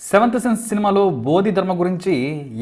Seventh sense సినిమాలో బోధి ధర్మ గురించి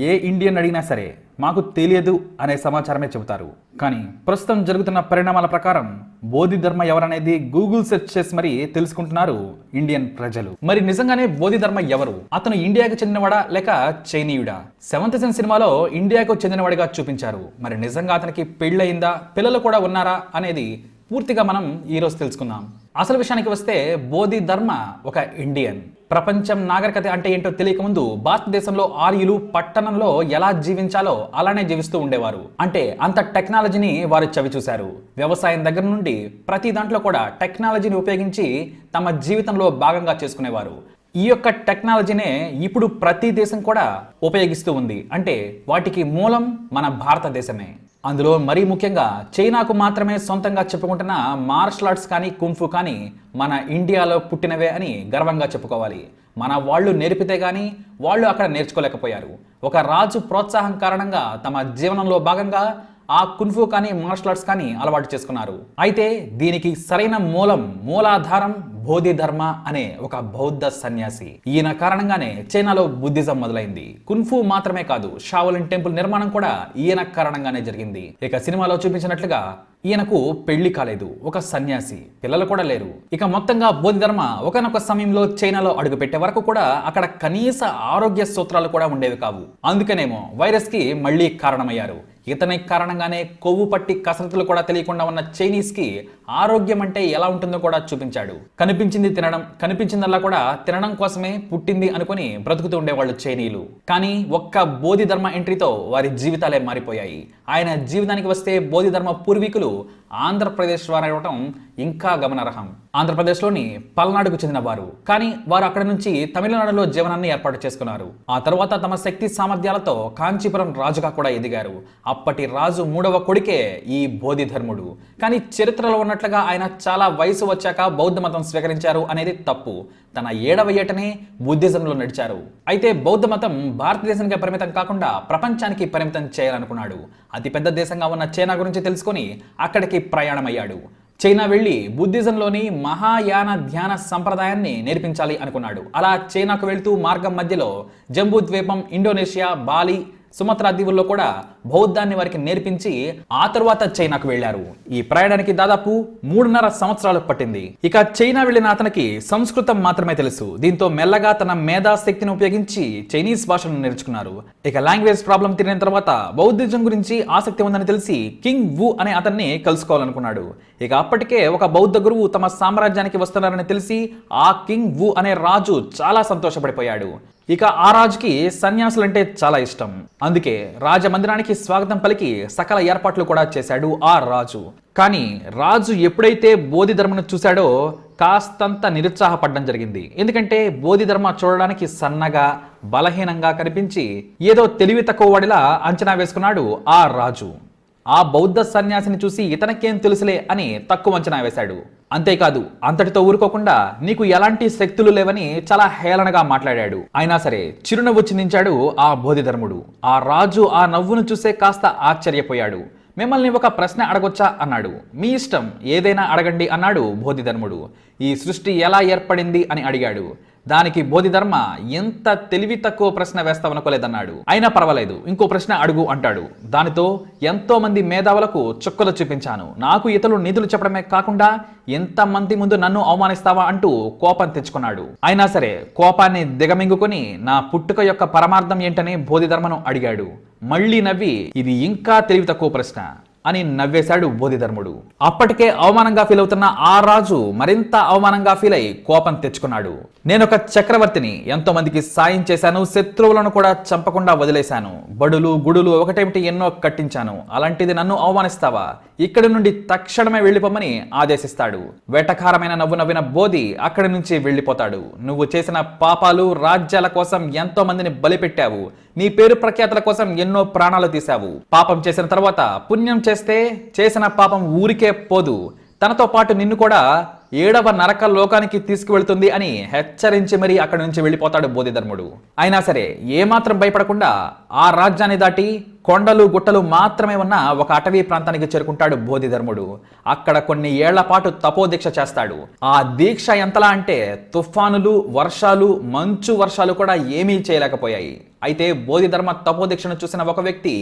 ఏ ఇండియన్ అడిగినా సరే మాకు తెలియదు అనే సమాచారమే చెబుతారు. కానీ ప్రస్తుతం జరుగుతున్న పరిణామాల ప్రకారం బోధి ధర్మ ఎవరనేది గూగుల్ సెర్చ్ చేసి మరీ తెలుసుకుంటున్నారు ఇండియన్ ప్రజలు. మరి నిజంగానే బోధి ధర్మ ఎవరు? అతను ఇండియాకు చెందినవాడా లేక చైనీయుడా? సెవెంత్ సెన్స్ సినిమాలో ఇండియాకు చెందినవాడిగా చూపించారు. మరి నిజంగా అతనికి పెళ్ళయిందా, పిల్లలు కూడా ఉన్నారా అనేది పూర్తిగా మనం ఈరోజు తెలుసుకుందాం. అసలు విషయానికి వస్తే బోధి ధర్మ ఒక ఇండియన్. ప్రపంచం నాగరికత అంటే ఏంటో తెలియకముందు భారతదేశంలో ఆర్యులు పట్టణంలో ఎలా జీవించాలో అలానే జీవిస్తూ ఉండేవారు. అంటే అంత టెక్నాలజీని వారు చవి చూశారు. వ్యవసాయం దగ్గర నుండి ప్రతి దాంట్లో కూడా టెక్నాలజీని ఉపయోగించి తమ జీవితంలో భాగంగా చేసుకునేవారు. ఈ యొక్క టెక్నాలజీనే ఇప్పుడు ప్రతి దేశం కూడా ఉపయోగిస్తూ ఉంది. అంటే వాటికి మూలం మన భారతదేశమే. అందులో మరీ ముఖ్యంగా చైనాకు మాత్రమే సొంతంగా చెప్పుకుంటున్న మార్షల్ ఆర్ట్స్ కానీ కుంఫు కానీ మన ఇండియాలో పుట్టినవే అని గర్వంగా చెప్పుకోవాలి. మన వాళ్ళు నేర్పితే కానీ వాళ్ళు అక్కడ నేర్చుకోలేకపోయారు. ఒక రాజు ప్రోత్సాహం కారణంగా తమ జీవనంలో భాగంగా ఆ కున్ఫు కానీ మార్షల్ ఆర్ట్స్ కానీ అలవాటు చేసుకున్నారు. అయితే దీనికి సరైన మూలాధారం బోధి ధర్మ అనే ఒక బౌద్ధ సన్యాసి. ఈయన కారణంగానే చైనాలో బుద్ధిజం మొదలైంది. కున్ఫు మాత్రమే కాదు, షావలిన్ టెంపుల్ నిర్మాణం కూడా ఈయన కారణంగానే జరిగింది. ఇక సినిమాలో చూపించినట్లుగా ఈయనకు పెళ్లి కాలేదు, ఒక సన్యాసి, పిల్లలు కూడా లేరు. ఇక మొత్తంగా బోధి ధర్మ ఒకనొక సమయంలో చైనాలో అడుగు పెట్టే వరకు కూడా అక్కడ కనీస ఆరోగ్య సూత్రాలు కూడా ఉండేవి కావు. అందుకనేమో వైరస్ కి మళ్లీ కారణమయ్యారు. ఇతని కారణంగానే కొవ్వు పట్టి కసరత్తులు కూడా తెలియకుండా ఉన్న చైనీస్ కి ఆరోగ్యం అంటే ఎలా ఉంటుందో కూడా చూపించాడు. కనిపించింది తినడం, కనిపించిందల్లా కూడా తినడం కోసమే పుట్టింది అనుకుని బ్రతుకుతూ ఉండేవాళ్ళు చైనీయులు. కానీ ఒక్క బోధి ధర్మ ఎంట్రీతో వారి జీవితాలే మారిపోయాయి. ఆయన జీవితానికి వస్తే బోధి ధర్మ పూర్వీకులు ఆంధ్రప్రదేశ్ వారవటం ఇంకా గమనార్హం. ఆంధ్రప్రదేశ్లోని పల్నాడుకు చెందిన వారు. కానీ వారు అక్కడి నుంచి తమిళనాడులో జీవనాన్ని ఏర్పాటు చేసుకున్నారు. ఆ తర్వాత తమ శక్తి సామర్థ్యాలతో కాంచీపురం రాజుగా కూడా ఎదిగారు. అప్పటి రాజు 3వ కొడుకే ఈ బోధి ధర్ముడు. కానీ చరిత్రలో ఉన్నట్లుగా ఆయన చాలా వయసు వచ్చాక బౌద్ధ మతం స్వీకరించారు అనేది తప్పు. తన 7వ ఏటనే బుద్ధిజంలో నడిచారు. అయితే బౌద్ధ మతం భారతదేశానికి పరిమితం కాకుండా ప్రపంచానికి పరిమితం చేయాలనుకున్నాడు. అతిపెద్ద దేశంగా ఉన్న చైనా గురించి తెలుసుకొని అక్కడికి ప్రయాణమయ్యాడు. చైనా వెళ్లి బుద్ధిజంలోని మహాయాన ధ్యాన సంప్రదాయాన్ని నేర్పించాలి అనుకున్నాడు. అలా చైనాకు వెళ్తూ మార్గం మధ్యలో జంబూ ద్వీపం, ఇండోనేషియా, బాలి, సుమత్రా దీవుల్లో కూడా బౌద్ధాన్ని వారికి నేర్పించి ఆ తరువాత చైనాకు వెళ్లారు. ఈ ప్రయాణానికి దాదాపు 3.5 సంవత్సరాలు పట్టింది. ఇక చైనా వెళ్లిన అతనికి సంస్కృతం మాత్రమే తెలుసు. దీంతో మెల్లగా తన మేధాశక్తిని ఉపయోగించి చైనీస్ భాషను నేర్చుకున్నారు. ఇక లాంగ్వేజ్ ప్రాబ్లం తీరిన తర్వాత బౌద్ధిజం గురించి ఆసక్తి ఉందని తెలిసి కింగ్ వు అనే అతన్ని కలుసుకోవాలనుకున్నాడు. ఇక అప్పటికే ఒక బౌద్ధ గురువు తమ సామ్రాజ్యానికి వస్తున్నారని తెలిసి ఆ కింగ్ వు అనే రాజు చాలా సంతోషపడిపోయాడు. ఇక ఆ రాజుకి సన్యాసులంటే చాలా ఇష్టం. అందుకే రాజమందిరానికి స్వాగతం పలికి సకల ఏర్పాట్లు కూడా చేశాడు ఆ రాజు. కానీ రాజు ఎప్పుడైతే బోధి ధర్మను చూశాడో కాస్తంత నిరుత్సాహపడడం జరిగింది. ఎందుకంటే బోధి ధర్మ చూడడానికి సన్నగా, బలహీనంగా కనిపించి ఏదో తెలివి తక్కువ వాడిలా అంచనా వేసుకున్నాడు ఆ రాజు. ఆ బౌద్ధ సన్యాసిని చూసి ఇతనికేం తెలుసులే అని తక్కువ అంచనా వేశాడు. అంతేకాదు అంతటితో ఊరుకోకుండా నీకు ఎలాంటి శక్తులు లేవని చాలా హేళనగా మాట్లాడాడు. అయినా సరే చిరునవ్వు చిందించాడు ఆ బోధిధర్ముడు. ఆ రాజు ఆ నవ్వును చూసే కాస్త ఆశ్చర్యపోయాడు. మిమ్మల్ని ఒక ప్రశ్న అడగొచ్చా అన్నాడు. మీ ఇష్టం, ఏదైనా అడగండి అన్నాడు బోధిధర్ముడు. ఈ సృష్టి ఎలా ఏర్పడింది అని అడిగాడు. దానికి బోధిధర్మ ఎంత తెలివి తక్కువ ప్రశ్న వేస్తావనుకోలేదన్నాడు. అయినా పర్వాలేదు, ఇంకో ప్రశ్న అడుగు అంటాడు. దానితో ఎంతో మంది మేధావులకు చుక్కలు చూపించాను. నాకు ఇతరులు నిధులు చెప్పడమే కాకుండా ఎంతమంది ముందు నన్ను అవమానిస్తావా అంటూ కోపం తెచ్చుకున్నాడు. అయినా సరే కోపాన్ని దిగమింగుకొని నా పుట్టుక యొక్క పరమార్థం ఏంటని బోధిధర్మను అడిగాడు. మళ్ళీ నవ్వి ఇది ఇంకా తెలివి తక్కువ ప్రశ్న అని నవ్వేశాడు బోధిధర్ముడు. అప్పటికే అవమానంగా ఫీల్ అవుతున్న ఆ రాజు మరింత అవమానంగా ఫీల్ అయి కోపం తెచ్చుకున్నాడు. నేనొక చక్రవర్తిని, ఎంతో మందికి సాయం చేశాను, శత్రువులను కూడా చంపకుండా వదిలేశాను, బడులు గుడులు ఒకటేమిటి ఎన్నో కట్టించాను, అలాంటిది నన్ను అవమానిస్తావా? ఇక్కడి నుండి తక్షణమే వెళ్లిపోమని ఆదేశిస్తాడు. వేటకారమైన నవ్వు నవ్విన బోధి అక్కడి నుంచి వెళ్లిపోతాడు. నువ్వు చేసిన పాపాలు, రాజ్యాల కోసం ఎంతో మందిని బలిపెట్టావు, నీ పేరు ప్రఖ్యాతుల కోసం ఎన్నో ప్రాణాలు తీశావు. పాపం చేసిన తర్వాత పుణ్యం చేస్తే చేసిన పాపం ఊరికే పోదు, తనతో పాటు నిన్ను కూడా ఏడవ నరక లోకానికి తీసుకువెళ్తుంది అని హెచ్చరించి మరీ అక్కడి నుంచి వెళ్ళిపోతాడు బోధిధర్ముడు. అయినా సరే ఏమాత్రం భయపడకుండా ఆ రాజ్యాన్ని దాటి కొండలు గుట్టలు మాత్రమే ఉన్న ఒక అటవీ ప్రాంతానికి చేరుకుంటాడు బోధిధర్ముడు. అక్కడ కొన్ని ఏళ్ల పాటు తపోదీక్ష చేస్తాడు. ఆ దీక్ష ఎంతలా అంటే తుఫానులు, వర్షాలు, మంచు వర్షాలు కూడా ఏమీ చేయలేకపోయాయి. అయితే బోధిధర్మ తపోదీక్షను చూసిన ఒక వ్యక్తి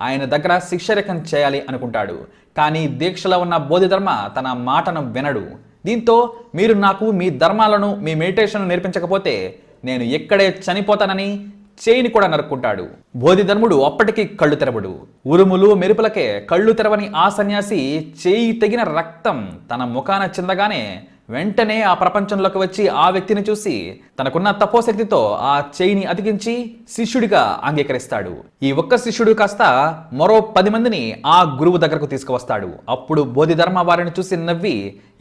ఆయన దగ్గర శిష్యరికం చేయాలి అనుకుంటాడు. కానీ దీక్షలో ఉన్న బోధిధర్మ తన మాటను వినడు. దీంతో మీరు నాకు మీ ధర్మాలను, మీ మెడిటేషన్ నేర్పించకపోతే నేను ఇక్కడే చనిపోతానని చేయిని కూడా నరుక్కుంటాడు. బోధిధర్ముడు అప్పటికి కళ్ళు తెరవడు. ఉరుములు మెరుపులకే కళ్ళు తెరవని ఆ సన్యాసి చేయి తెగిన రక్తం తన ముఖాన చిందగానే వెంటనే ఆ ప్రపంచంలోకి వచ్చి ఆ వ్యక్తిని చూసి తనకున్న తపోశక్తితో ఆ చేయిని అతికించి శిష్యుడిగా అంగీకరిస్తాడు. ఈ ఒక్క శిష్యుడు కాస్త మరో 10 మందిని ఆ గురువు దగ్గరకు తీసుకువస్తాడు. అప్పుడు బోధిధర్మ వారిని చూసి నవ్వి,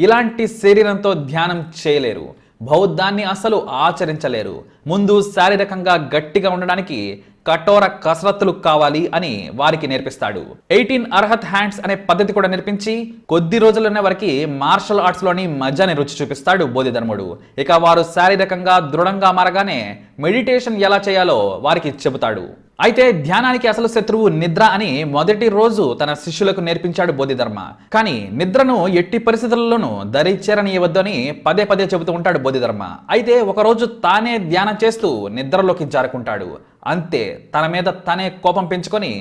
ఇలాంటి శరీరంతో ధ్యానం చేయలేరు, బౌద్ధాన్ని అసలు ఆచరించలేరు, ముందు శారీరకంగా గట్టిగా ఉండడానికి కఠోర కసరత్తులు కావాలి అని వారికి నేర్పిస్తాడు. 18 అర్హత్ హ్యాండ్స్ అనే పద్ధతి కూడా నేర్పించి కొద్ది రోజుల్లోనే వారికి మార్షల్ ఆర్ట్స్ లోని మజాని రుచి చూపిస్తాడు బోధిధర్ముడు. ఇక వారు శారీరకంగా దృఢంగా మారగానే మెడిటేషన్ ఎలా చేయాలో వారికి చెబుతాడు. అయితే ధ్యానానికి అసలు శత్రువు నిద్ర అని మొదటి రోజు తన శిష్యులకు నేర్పించాడు బోధిధర్మ. కానీ నిద్రను ఎట్టి పరిస్థితుల్లోనూ దరి చేరనీయవద్దని పదే పదే చెబుతూ ఉంటాడు బోధిధర్మ. అయితే ఒకరోజు తానే ధ్యానం చేస్తూ నిద్రలోకి జారుకుంటాడు. అంతే, తన మీద తనే కోపం పెంచుకొని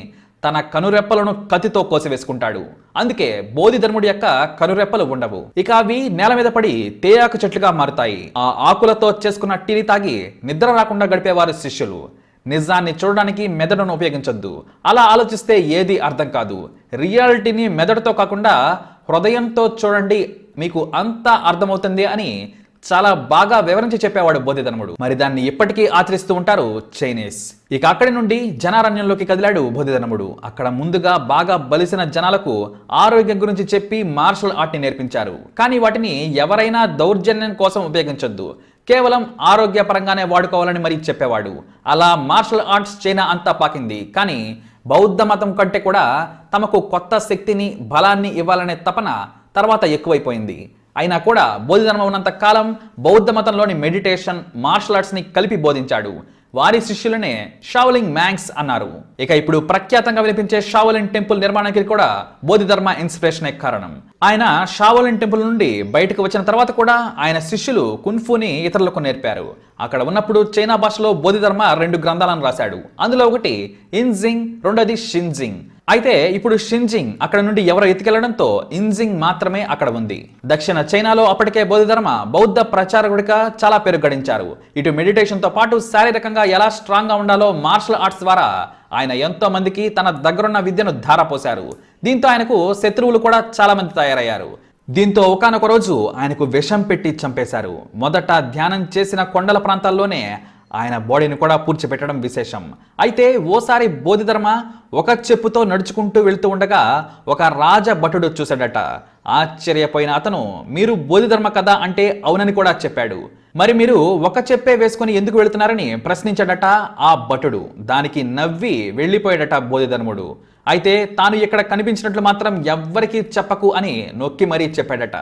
తన కనురెప్పలను కత్తితో కోసివేసుకుంటాడు. అందుకే బోధిధర్ముడి యొక్క కనురెప్పలు ఉండవు. ఇక అవి నేల మీద పడి తేయాకు చెట్లుగా మారుతాయి. ఆ ఆకులతో చేసుకున్న టీని తాగి నిద్ర రాకుండా గడిపేవారు శిష్యులు. నిజాన్ని చూడడానికి మెదడును ఉపయోగించొద్దు. అలా ఆలోచిస్తే ఏది అర్థం కాదు. రియాలిటీని మెదడుతో కాకుండా హృదయంతో చూడండి, మీకు అంతా అర్థమవుతుంది అని చాలా బాగా వివరించి చెప్పేవాడు బోధిధర్ముడు. మరి దాన్ని ఇప్పటికీ ఆచరిస్తూ ఉంటారు చైనీస్. ఇక అక్కడి నుండి జనారణ్యంలోకి కదిలాడు బోధిధర్ముడు. అక్కడ ముందుగా బాగా బలిసిన జనాలకు ఆరోగ్యం గురించి చెప్పి మార్షల్ ఆర్ట్ ని నేర్పించారు. కానీ వాటిని ఎవరైనా దౌర్జన్యం కోసం ఉపయోగించొద్దు, కేవలం ఆరోగ్యపరంగానే వాడుకోవాలని మరీ చెప్పేవాడు. అలా మార్షల్ ఆర్ట్స్ చైనా అంతా పాకింది. కానీ బౌద్ధ మతం కంటే కూడా తమకు కొత్త శక్తిని, బలాన్ని ఇవ్వాలనే తపన తర్వాత ఎక్కువైపోయింది. అయినా కూడా బోధిధర్మ ఉన్నంత కాలం బౌద్ధ మతంలోని మెడిటేషన్, మార్షల్ ఆర్ట్స్ ని కలిపి బోధించాడు. వారి శిష్యులనే షావోలింగ్ మ్యాంగ్స్ అన్నారు. ఇక ఇప్పుడు ప్రఖ్యాతంగా వినిపించే షావోలిన్ టెంపుల్ నిర్మాణానికి కూడా బోధిధర్మ ఇన్స్పిరేషనే కారణం. ఆయన షావోలిన్ టెంపుల్ నుండి బయటకు వచ్చిన తర్వాత కూడా ఆయన శిష్యులు కున్ఫూని ఇతరులకు నేర్పారు. అక్కడ ఉన్నప్పుడు చైనా భాషలో బోధిధర్మ 2 గ్రంథాలను రాశాడు. అందులో ఒకటి ఇన్జింగ్, రెండోది షిన్జింగ్. అయితే ఇప్పుడు షిన్జింగ్ అక్కడ నుండి ఎవరో ఎత్తుకెళ్లడంతో ఇన్జింగ్ మాత్రమే అక్కడ ఉంది. దక్షిణ చైనాలో అప్పటికే బోధిధర్మ బౌద్ధ ప్రచారకుడిగా చాలా పేరు గడించారు. ఇటు మెడిటేషన్ తో పాటు శారీరకంగా ఎలా స్ట్రాంగ్ గా ఉండాలో మార్షల్ ఆర్ట్స్ ద్వారా ఆయన ఎంతో మందికి తన దగ్గరున్న విద్యను ధారపోశారు. దీంతో ఆయనకు శత్రువులు కూడా చాలా మంది తయారయ్యారు. దీంతో ఒకానొక రోజు ఆయనకు విషం పెట్టి చంపేశారు. మొదట ధ్యానం చేసిన కొండల ప్రాంతాల్లోనే ఆయన బాడీని కూడా పూడ్చిపెట్టడం విశేషం. అయితే ఓసారి బోధిధర్మ ఒక చెప్పుతో నడుచుకుంటూ వెళ్తూ ఉండగా ఒక రాజభటుడు చూశాడట. ఆశ్చర్యపోయిన అతను, మీరు బోధిధర్మ కదా అంటే అవునని కూడా చెప్పాడు. మరి మీరు ఒక చెప్పే వేసుకుని ఎందుకు వెళుతున్నారని ప్రశ్నించాడట ఆ భటుడు. దానికి నవ్వి వెళ్ళిపోయాడట బోధిధర్ముడు. అయితే తాను ఇక్కడ కనిపించినట్లు మాత్రం ఎవ్వరికీ చెప్పకు అని నొక్కి మరీ చెప్పాడట.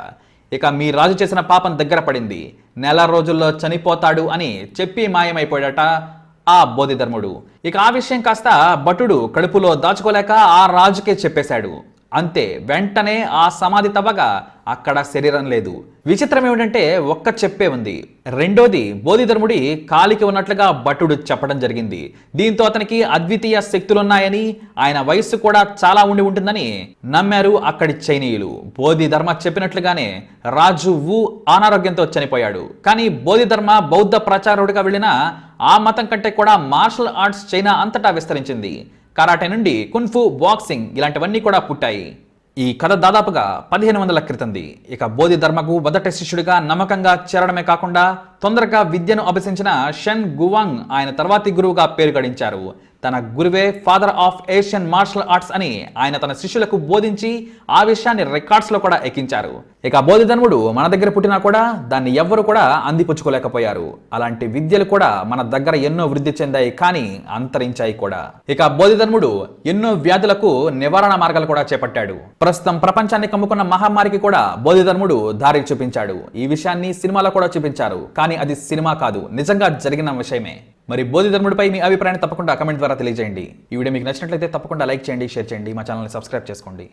ఇక మీ రాజు చేసిన పాపం దగ్గర పడింది, నెల రోజుల్లో చనిపోతాడు అని చెప్పి మాయమైపోయాడట ఆ బోధిధర్ముడు. ఇక ఆ విషయం కాస్త భటుడు కడుపులో దాచుకోలేక ఆ రాజుకే చెప్పేశాడు. అంతే, వెంటనే ఆ సమాధి తవ్వగా అక్కడ శరీరం లేదు. విచిత్రం ఏమిటంటే ఒక్క చెప్పే ఉంది. రెండోది బోధిధర్ముడి కాలికి ఉన్నట్లుగా భటుడు చెప్పడం జరిగింది. దీంతో అతనికి అద్వితీయ శక్తులున్నాయని, ఆయన వయస్సు కూడా చాలా ఉండి ఉంటుందని నమ్మారు అక్కడి చైనీయులు. బోధిధర్మ చెప్పినట్లుగానే రాజు వు అనారోగ్యంతో చనిపోయాడు. కానీ బోధిధర్మ బౌద్ధ ప్రచారుడిగా వెళ్ళిన ఆ మతం కంటే కూడా మార్షల్ ఆర్ట్స్ చైనా అంతటా విస్తరించింది. కరాటే నుండి కున్ఫు, బాక్సింగ్ ఇలాంటివన్నీ కూడా పుట్టాయి. ఈ కథ దాదాపుగా 1500 క్రితంది. ఇక బోధిధర్మకు మొదటి శిష్యుడిగా నమ్మకంగా చేరడమే కాకుండా తొందరగా విద్యను అభ్యసించిన షెన్ గువాంగ్ ఆయన తర్వాతి గురువుగా పేరు గడించారు. తన గురువే father of Asian martial arts అని ఆయన తన శిష్యులకు బోధించి ఆ విషయాన్ని రికార్డ్స్ లో కూడా ఎక్కించారు. ఇక బోధిధర్ముడు మన దగ్గర పుట్టినా కూడా దాన్ని ఎవ్వరు కూడా అందిపుచ్చుకోలేకపోయారు. అలాంటి విద్యలు కూడా మన దగ్గర ఎన్నో వృద్ధి చెందాయి, కానీ అంతరించాయి కూడా. ఇక బోధిధర్ముడు ఎన్నో వ్యాధులకు నివారణ మార్గాలు కూడా చేపట్టాడు. ప్రస్తుతం ప్రపంచాన్ని కమ్ముకున్న మహమ్మారికి కూడా బోధిధర్ముడు దారి చూపించాడు. ఈ విషయాన్ని సినిమాలో కూడా చూపించారు, కానీ అది సినిమా కాదు, నిజంగా జరిగిన విషయమే. మరి బోధిధర్ముడిపై మీ అభిప్రాయాన్ని తప్పకుండా కమెంట్ ద్వారా తెలియజేయండి. ఈ వీడియో మీకు నచ్చినట్లయితే తప్పకుండా లైక్ చేయండి, షేర్ చేయండి, మా ఛానల్ని సబ్స్క్రైబ్ చేసుకోండి.